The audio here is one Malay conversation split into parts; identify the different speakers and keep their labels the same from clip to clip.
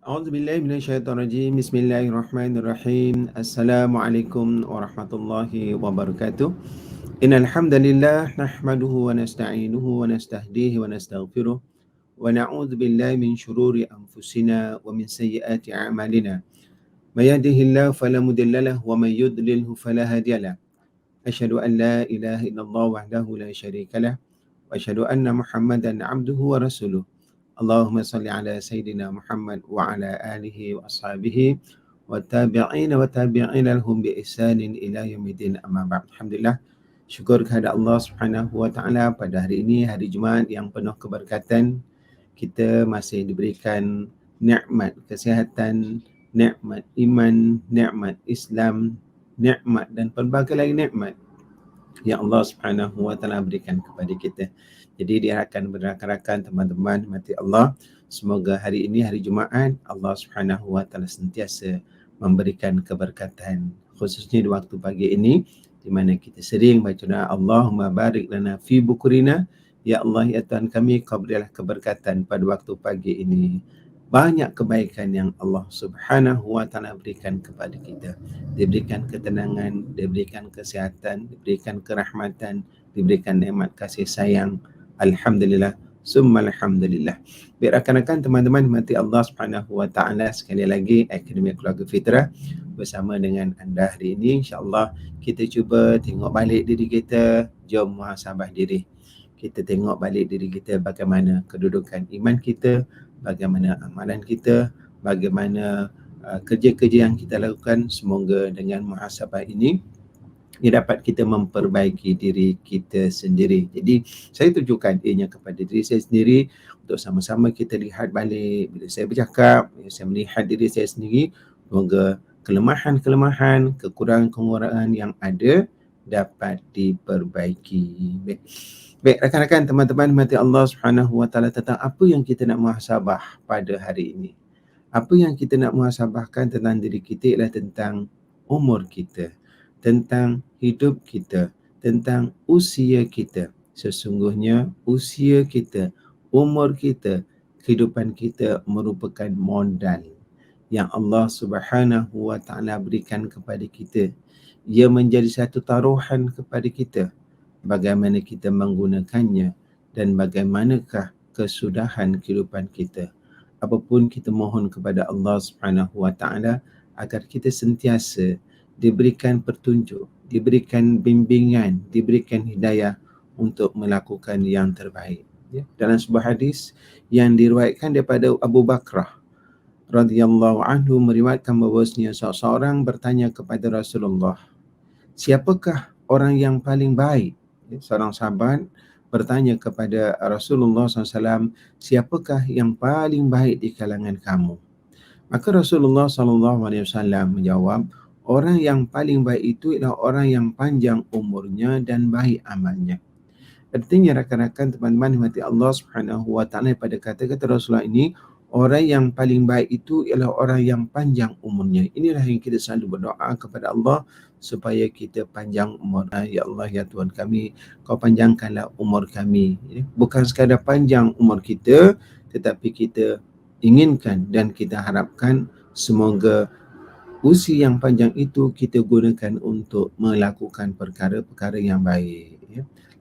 Speaker 1: أعوذ بالله من الشيطان الرجيم. بسم الله الرحمن الرحيم. السلام عليكم ورحمة الله وبركاته. إن الحمد لله نحمده ونستعينه ونستهديه ونستغفره ونعوذ بالله من شرور أنفسنا ومن سيئات أعمالنا. من يهده الله فلا مضل له ومن يضلله فلا هادي له. أشهد أن لا إله إلا الله وحده لا شريك له وأشهد أن محمدا عبده ورسوله. اللهم صل على سيدنا محمد وعلى آله وأصحابه والتابعين وتابعين لهم بإحسان إلى يوم الدين أما بعد. Alhamdulillah, syukur kepada Allah Subhanahu wa taala pada hari ini, hari Jumaat yang penuh keberkatan. Kita masih diberikan nikmat kesihatan, nikmat iman, nikmat Islam, nikmat dan pelbagai lagi nikmat yang Allah Subhanahu wa taala berikan kepada kita. Jadi diharapkan berakan-rakan teman-teman mati Allah, semoga hari ini hari Jumaat Allah Subhanahu wa taala sentiasa memberikan keberkatan, khususnya di waktu pagi ini di mana kita sering baca doa Allahumma barik lana fi bukurina, ya Allah ya Tuhan kami, kau berilah keberkatan pada waktu pagi ini. Banyak kebaikan yang Allah Subhanahu wa taala berikan kepada kita. Diberikan ketenangan, diberikan kesihatan, diberikan kerahmatan, diberikan nikmat kasih sayang. Alhamdulillah, summa alhamdulillah. Baik rakan-rakan, teman-teman mati Allah Subhanahu wa taala, sekali lagi Akademi Keluarga Fitrah bersama dengan anda hari ini. Insya-Allah kita cuba tengok balik diri kita, jom muhasabah diri. Kita tengok balik diri kita, bagaimana kedudukan iman kita, bagaimana amalan kita, bagaimana kerja-kerja yang kita lakukan. Semoga dengan muhasabah ini ia dapat kita memperbaiki diri kita sendiri. Jadi saya tujukan ianya kepada diri saya sendiri untuk sama-sama kita lihat balik. Bila saya bercakap, saya melihat diri saya sendiri, semoga kelemahan-kelemahan, kekurangan-kekurangan yang ada dapat diperbaiki. Baik rakan-rakan, teman-teman mati Allah Subhanahu wa taala, tentang apa yang kita nak muhasabah pada hari ini. Apa yang kita nak muhasabahkan tentang diri kita ialah tentang umur kita, tentang hidup kita, tentang usia kita. Sesungguhnya usia kita, umur kita, kehidupan kita merupakan modal yang Allah Subhanahu wa taala berikan kepada kita. Ia menjadi satu taruhan kepada kita, bagaimana kita menggunakannya dan bagaimanakah kesudahan kehidupan kita. Apapun kita mohon kepada Allah Subhanahu wa taala agar kita sentiasa diberikan petunjuk, diberikan bimbingan, diberikan hidayah untuk melakukan yang terbaik. Ya. Dalam sebuah hadis yang diriwayatkan daripada Abu Bakrah radhiyallahu anhu, meriwayatkan bahawasanya seorang bertanya kepada Rasulullah, siapakah orang yang paling baik? Seorang sahabat bertanya kepada Rasulullah SAW, siapakah yang paling baik di kalangan kamu? Maka Rasulullah SAW menjawab, orang yang paling baik itu adalah orang yang panjang umurnya dan baik amalnya. Artinya rakan-rakan, teman-teman mati Allah Subhanahu wa taala, pada kata-kata Rasulullah ini, orang yang paling baik itu ialah orang yang panjang umurnya. Inilah yang kita selalu berdoa kepada Allah supaya kita panjang umur. Ya Allah ya Tuhan kami, kau panjangkanlah umur kami. Bukan sekadar panjang umur kita, tetapi kita inginkan dan kita harapkan semoga usia yang panjang itu kita gunakan untuk melakukan perkara-perkara yang baik.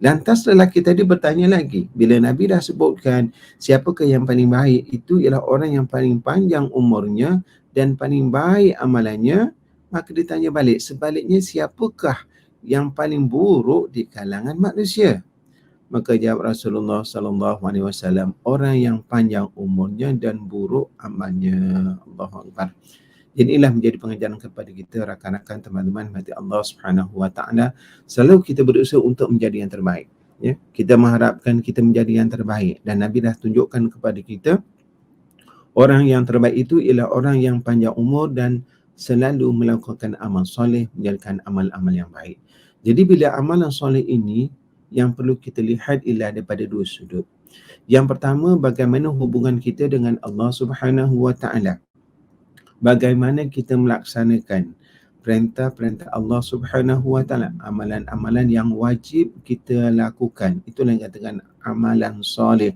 Speaker 1: Lantas lelaki tadi bertanya lagi, bila Nabi dah sebutkan siapakah yang paling baik, itu ialah orang yang paling panjang umurnya dan paling baik amalannya, maka ditanya balik, sebaliknya siapakah yang paling buruk di kalangan manusia? Maka jawab Rasulullah SAW, orang yang panjang umurnya dan buruk amalnya. Allahu Akbar. Jadi inilah menjadi pengajaran kepada kita rakan-rakan, teman-teman mati Allah Subhanahu wa taala, selalu kita berusaha untuk menjadi yang terbaik. Ya, kita mengharapkan kita menjadi yang terbaik, dan Nabi dah tunjukkan kepada kita orang yang terbaik itu ialah orang yang panjang umur dan selalu melakukan amal soleh, menjalankan amal-amal yang baik. Jadi bila amalan soleh ini yang perlu kita lihat ialah daripada dua sudut. Yang pertama, bagaimana hubungan kita dengan Allah Subhanahu wa taala. Bagaimana kita melaksanakan perintah-perintah Allah Subhanahu wa taala, amalan-amalan yang wajib kita lakukan. Itulah yang dikatakan amalan soleh,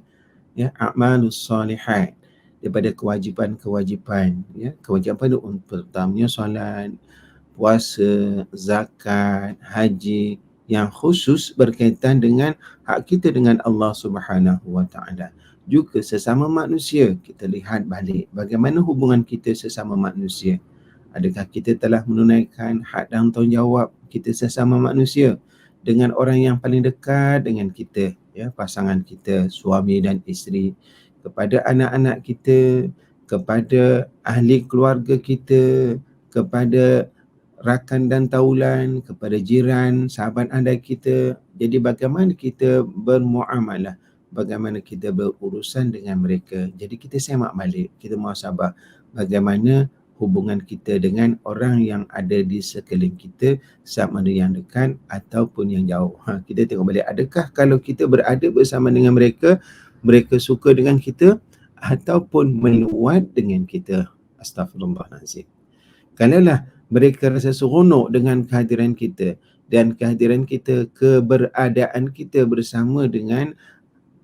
Speaker 1: ya, amalus solihat. daripada kewajipan-kewajipan, ya, kewajipan itu pertamanya solat, puasa, zakat, haji yang khusus berkaitan dengan hak kita dengan Allah Subhanahu Wa Taala. Juga sesama manusia, kita lihat balik bagaimana hubungan kita sesama manusia. Adakah kita telah menunaikan hak dan tanggungjawab kita sesama manusia dengan orang yang paling dekat dengan kita, ya, pasangan kita, suami dan isteri, kepada anak-anak kita, kepada ahli keluarga kita, kepada rakan dan taulan, kepada jiran, sahabat andai kita. Jadi bagaimana kita bermuamalah, bagaimana kita berurusan dengan mereka. Jadi kita semak balik, kita muhasabah bagaimana hubungan kita dengan orang yang ada di sekeliling kita, sama ada yang dekat ataupun yang jauh. Kita tengok balik, adakah kalau kita berada bersama dengan mereka, mereka suka dengan kita ataupun meluat dengan kita. Astaghfirullahalazim. Kalaulah mereka rasa seronok dengan kehadiran kita dan kehadiran kita, keberadaan kita bersama dengan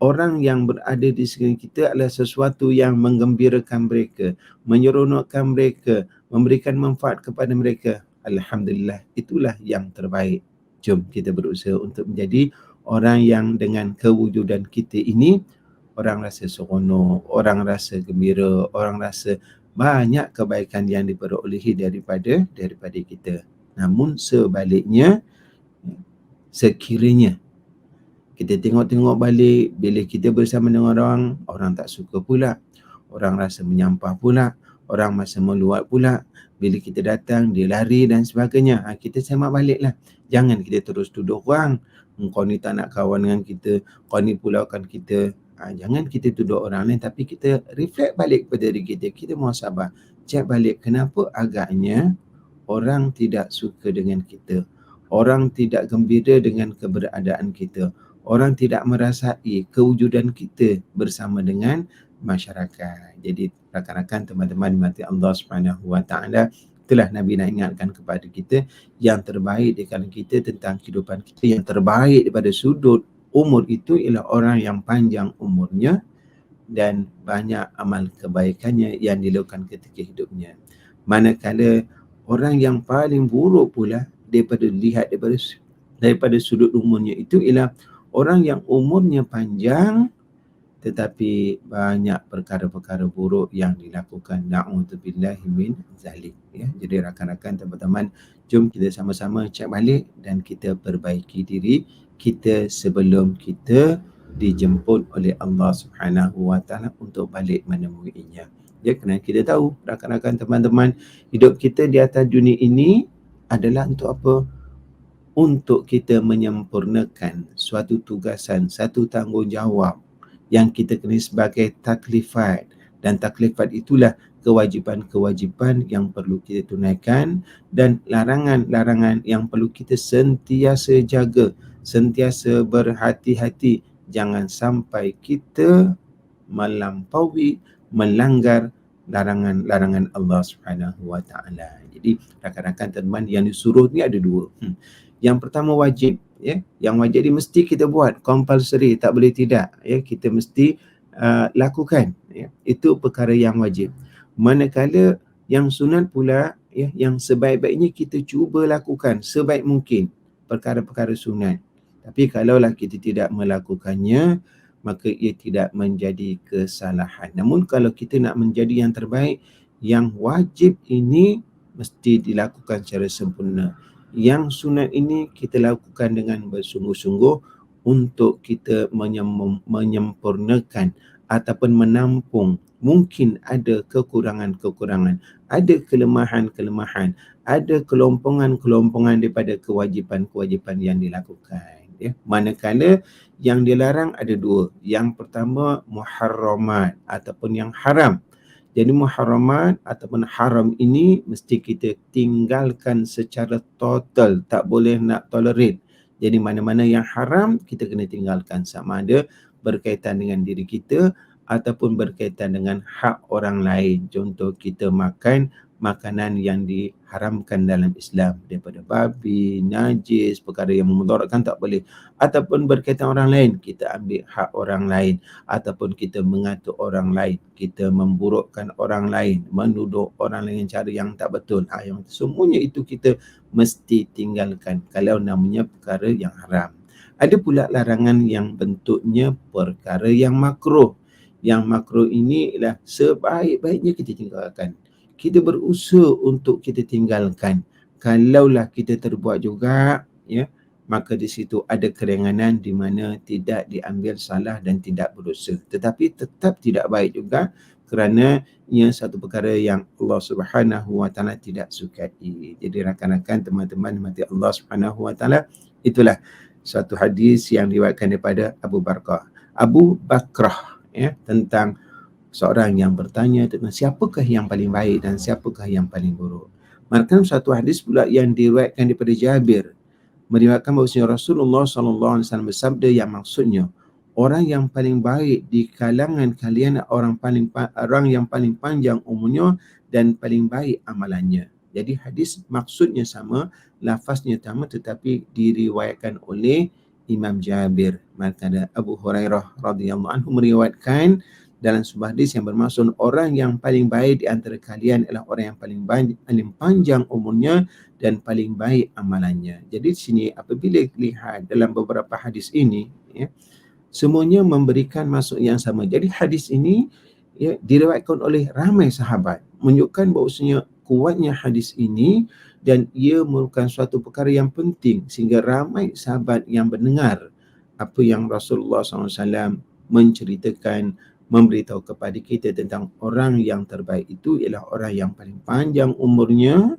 Speaker 1: orang yang berada di sekeliling kita adalah sesuatu yang menggembirakan mereka, menyeronokkan mereka, memberikan manfaat kepada mereka, alhamdulillah, itulah yang terbaik. Jom kita berusaha untuk menjadi orang yang dengan kewujudan kita ini, orang rasa seronok, orang rasa gembira, orang rasa banyak kebaikan yang diperolehi daripada kita. Namun sebaliknya, sekiranya kita tengok-tengok balik, bila kita bersama dengan orang tak suka pula, orang rasa menyampah pula, orang rasa meluat pula, bila kita datang dia lari dan sebagainya, kita semak baliklah. Jangan kita terus tuduh orang, kau ni tak nak kawan dengan kita, kau ni pulaukan kita. Jangan kita tuduh orang lain, tapi kita reflect balik kepada diri kita. Kita muhasabah, cek balik kenapa agaknya orang tidak suka dengan kita, orang tidak gembira dengan keberadaan kita, orang tidak merasai kewujudan kita bersama dengan masyarakat. Jadi rakan-rakan, teman-teman dimati Allah Subhanahu Wa Taala, itulah Nabi nak ingatkan kepada kita, yang terbaik di kalangan kita tentang kehidupan kita, yang terbaik daripada sudut umur itu ialah orang yang panjang umurnya dan banyak amal kebaikannya yang dilakukan ketika hidupnya. Manakala orang yang paling buruk pula daripada lihat daripada sudut umurnya itu ialah orang yang umurnya panjang tetapi banyak perkara-perkara buruk yang dilakukan. Na'udzubillahi min zalik, ya. Jadi rakan-rakan, teman-teman, jom kita sama-sama cek balik dan kita perbaiki diri kita sebelum kita dijemput oleh Allah Subhanahu Wa Taala untuk balik menemuinya. Ya, kerana kita tahu, rakan-rakan, teman-teman, hidup kita di atas dunia ini adalah untuk apa? Untuk kita menyempurnakan suatu tugasan, satu tanggungjawab yang kita kenal sebagai taklifat. Dan taklifat itulah kewajipan-kewajipan yang perlu kita tunaikan dan larangan-larangan yang perlu kita sentiasa jaga, sentiasa berhati-hati. Jangan sampai kita melampaui, melanggar larangan-larangan Allah Subhanahu Wa Taala. Jadi rakan-rakan, teman, yang disuruh ni ada dua. Yang pertama wajib, ya. Yang wajib ni mesti kita buat, compulsory, tak boleh tidak, ya. Kita mesti lakukan, ya. Itu perkara yang wajib. Manakala yang sunat pula, ya, yang sebaik-baiknya kita cuba lakukan sebaik mungkin perkara-perkara sunat. Tapi kalaulah kita tidak melakukannya, maka ia tidak menjadi kesalahan. Namun kalau kita nak menjadi yang terbaik, yang wajib ini mesti dilakukan secara sempurna. Yang sunat ini kita lakukan dengan bersungguh-sungguh untuk kita menyempurnakan ataupun menampung mungkin ada kekurangan-kekurangan, ada kelemahan-kelemahan, ada kelompongan-kelompongan daripada kewajipan-kewajipan yang dilakukan. Ya. Manakala yang dilarang ada dua. Yang pertama muharramat ataupun yang haram. Jadi muharramat ataupun haram ini mesti kita tinggalkan secara total, tak boleh nak tolerate. Jadi mana-mana yang haram kita kena tinggalkan, sama ada berkaitan dengan diri kita ataupun berkaitan dengan hak orang lain. Contoh, kita makan makanan yang diharamkan dalam Islam, daripada babi, najis, perkara yang memudaratkan tak boleh. Ataupun berkaitan orang lain, kita ambil hak orang lain, ataupun kita mengatur orang lain, kita memburukkan orang lain, menuduh orang lain cara yang tak betul. Yang semuanya itu kita mesti tinggalkan kalau namanya perkara yang haram. Ada pula larangan yang bentuknya perkara yang makruh. Yang makruh ini ialah sebaik-baiknya kita tinggalkan. Kita berusaha untuk kita tinggalkan. Kalaulah kita terbuat juga, ya, maka di situ ada keringanan di mana tidak diambil salah dan tidak berdosa. Tetapi tetap tidak baik juga kerana ia satu perkara yang Allah Subhanahu Wa Taala tidak sukai. Jadi rakan-rakan, teman-teman mati Allah Subhanahu Wa Taala, itulah satu hadis yang diriwayatkan daripada Abu Bakrah, ya, tentang seorang yang bertanya tentang siapakah yang paling baik dan siapakah yang paling buruk. Maka satu hadis pula yang diriwayatkan daripada Jabir, meriwayatkan bahawa Rasulullah SAW bersabda yang maksudnya, orang yang paling baik di kalangan kalian orang yang paling panjang umurnya dan paling baik amalannya. Jadi hadis maksudnya sama, lafaznya sama, tetapi diriwayatkan oleh Imam Jabir. Maka Abu Hurairah radhiyallahu anhu meriwayatkan dalam sebuah hadis yang bermaksud orang yang paling baik di antara kalian adalah orang yang paling panjang umurnya dan paling baik amalannya. Jadi di sini apabila lihat dalam beberapa hadis ini, ya, semuanya memberikan maksud yang sama. Jadi hadis ini, ya, diriwayatkan oleh ramai sahabat, menunjukkan bahawasanya kuatnya hadis ini dan ia merupakan suatu perkara yang penting sehingga ramai sahabat yang mendengar apa yang Rasulullah SAW menceritakan, memberitahu kepada kita tentang orang yang terbaik itu ialah orang yang paling panjang umurnya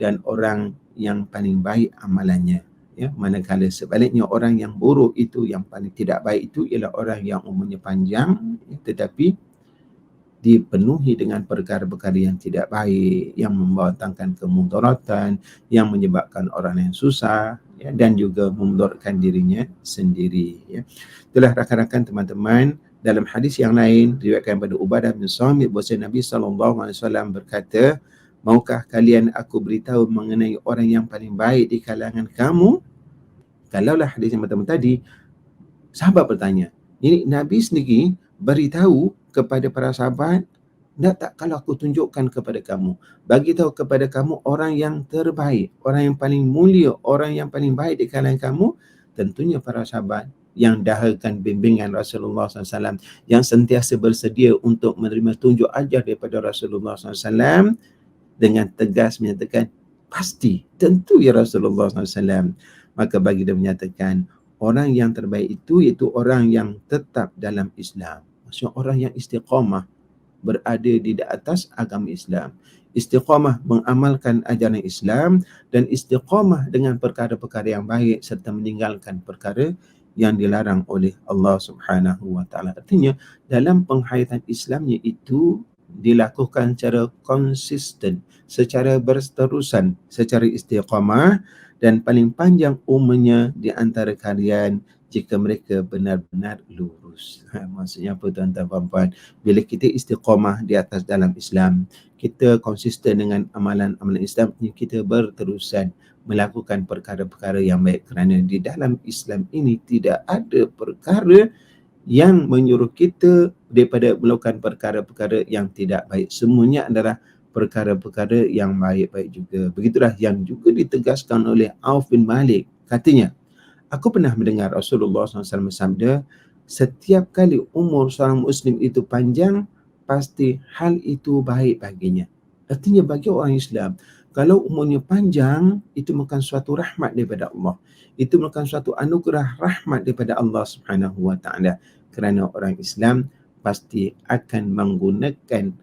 Speaker 1: dan orang yang paling baik amalannya. Ya, manakala sebaliknya orang yang buruk itu, yang paling tidak baik itu ialah orang yang umurnya panjang, ya, tetapi dipenuhi dengan perkara-perkara yang tidak baik, yang membawakan kemudaratan, yang menyebabkan orang yang susah, ya, dan juga memudaratkan dirinya sendiri. Ya. Itulah rakan-rakan, teman-teman, dalam hadis yang lain diriwayatkan pada Ubadah bin Samit bahawa Nabi SAW berkata, maukah kalian aku beritahu mengenai orang yang paling baik di kalangan kamu? Kalaulah hadis yang pertama tadi, sahabat bertanya, ini Nabi sendiri beritahu kepada para sahabat, nak tak kalau aku tunjukkan kepada kamu, bagi tahu kepada kamu orang yang terbaik, orang yang paling mulia, orang yang paling baik di kalangan kamu? Tentunya para sahabat yang dahakan bimbingan Rasulullah SAW, yang sentiasa bersedia untuk menerima tunjuk ajar daripada Rasulullah SAW, dengan tegas menyatakan, pasti, tentu ya Rasulullah SAW. Maka bagi dia menyatakan, orang yang terbaik itu iaitu orang yang tetap dalam Islam. Maksudnya orang yang istiqamah, berada di atas agama Islam, istiqamah mengamalkan ajaran Islam, dan istiqamah dengan perkara-perkara yang baik serta meninggalkan perkara yang dilarang oleh Allah Subhanahu Wa Taala. Artinya dalam penghayatan Islamnya itu dilakukan secara konsisten, secara berterusan, secara istiqamah, dan paling panjang umurnya di antara kalian jika mereka benar-benar lurus. Maksudnya apa, tuan-tuan puan-puan? Bila kita istiqamah di atas dalam Islam, kita konsisten dengan amalan-amalan Islam, kita berterusan melakukan perkara-perkara yang baik, kerana di dalam Islam ini tidak ada perkara yang menyuruh kita daripada melakukan perkara-perkara yang tidak baik. Semuanya adalah perkara-perkara yang baik-baik juga. Begitulah yang juga ditegaskan oleh Auf bin Malik. Katanya, aku pernah mendengar Rasulullah SAW bersabda, setiap kali umur seorang Muslim itu panjang, pasti hal itu baik baginya. Artinya bagi orang Islam, kalau umurnya panjang, itu merupakan suatu rahmat daripada Allah. Itu merupakan suatu anugerah rahmat daripada Allah Subhanahu Wa Taala. Kerana orang Islam pasti akan menggunakan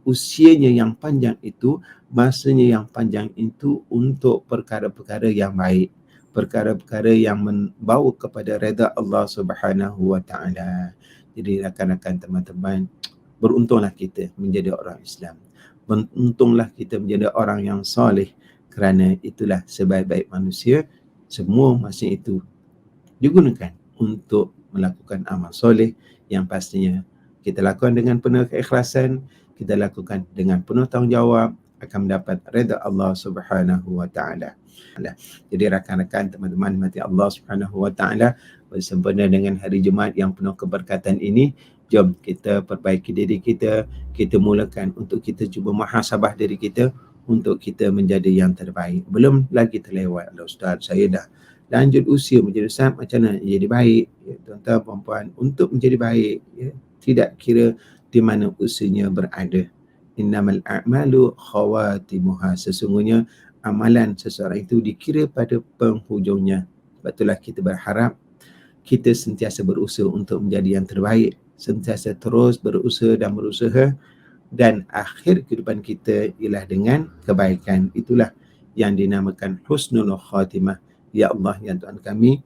Speaker 1: usianya yang panjang itu, masanya yang panjang itu untuk perkara-perkara yang baik, perkara-perkara yang membawa kepada redha Allah Subhanahu Wa Taala. Jadi rakan-rakan, teman-teman, beruntunglah kita menjadi orang Islam. Beruntunglah kita menjadi orang yang soleh, kerana itulah sebaik-baik manusia. Semua masa itu digunakan untuk melakukan amal soleh yang pastinya kita lakukan dengan penuh keikhlasan, kita lakukan dengan penuh tanggungjawab, akan mendapat redha Allah Subhanahu wa taala. Jadi rakan-rakan, teman-teman mati Allah Subhanahu wa taala, bersempena dengan hari Jumaat yang penuh keberkatan ini, jom kita perbaiki diri kita, kita mulakan untuk kita cuba muhasabah diri kita untuk kita menjadi yang terbaik. Belum lagi terlewat lah Ustaz, saya dah lanjut usia menjadi Ustaz, macam mana jadi baik? Ya, tuan-tuan perempuan, untuk menjadi baik, ya, tidak kira di mana usianya berada. Innamal a'malu khawatimuha, sesungguhnya amalan seseorang itu dikira pada penghujungnya. Sebab itulah kita berharap kita sentiasa berusaha untuk menjadi yang terbaik, sentiasa terus berusaha dan berusaha, dan akhir kehidupan kita ialah dengan kebaikan. Itulah yang dinamakan husnul khatimah. Ya Allah, ya Tuhan kami,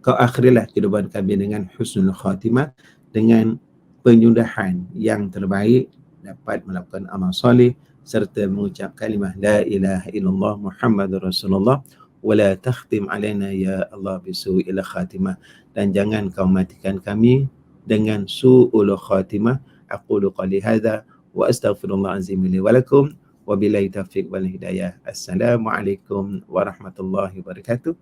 Speaker 1: kau akhirilah kehidupan kami dengan husnul khatimah, dengan penyudahan yang terbaik, dapat melakukan amal soleh serta mengucap kalimah la ilaha illallah Muhammadur Rasulullah, wala takhtim alaina ya Allah bisu'il khatimah, dan jangan kau matikan kami dengan su'ul khatimah. Aqulu qali hadza wa astaghfirullah azim li wa lakum, wa billahi taufiq wal hidayah. Assalamualaikum warahmatullahi wabarakatuh.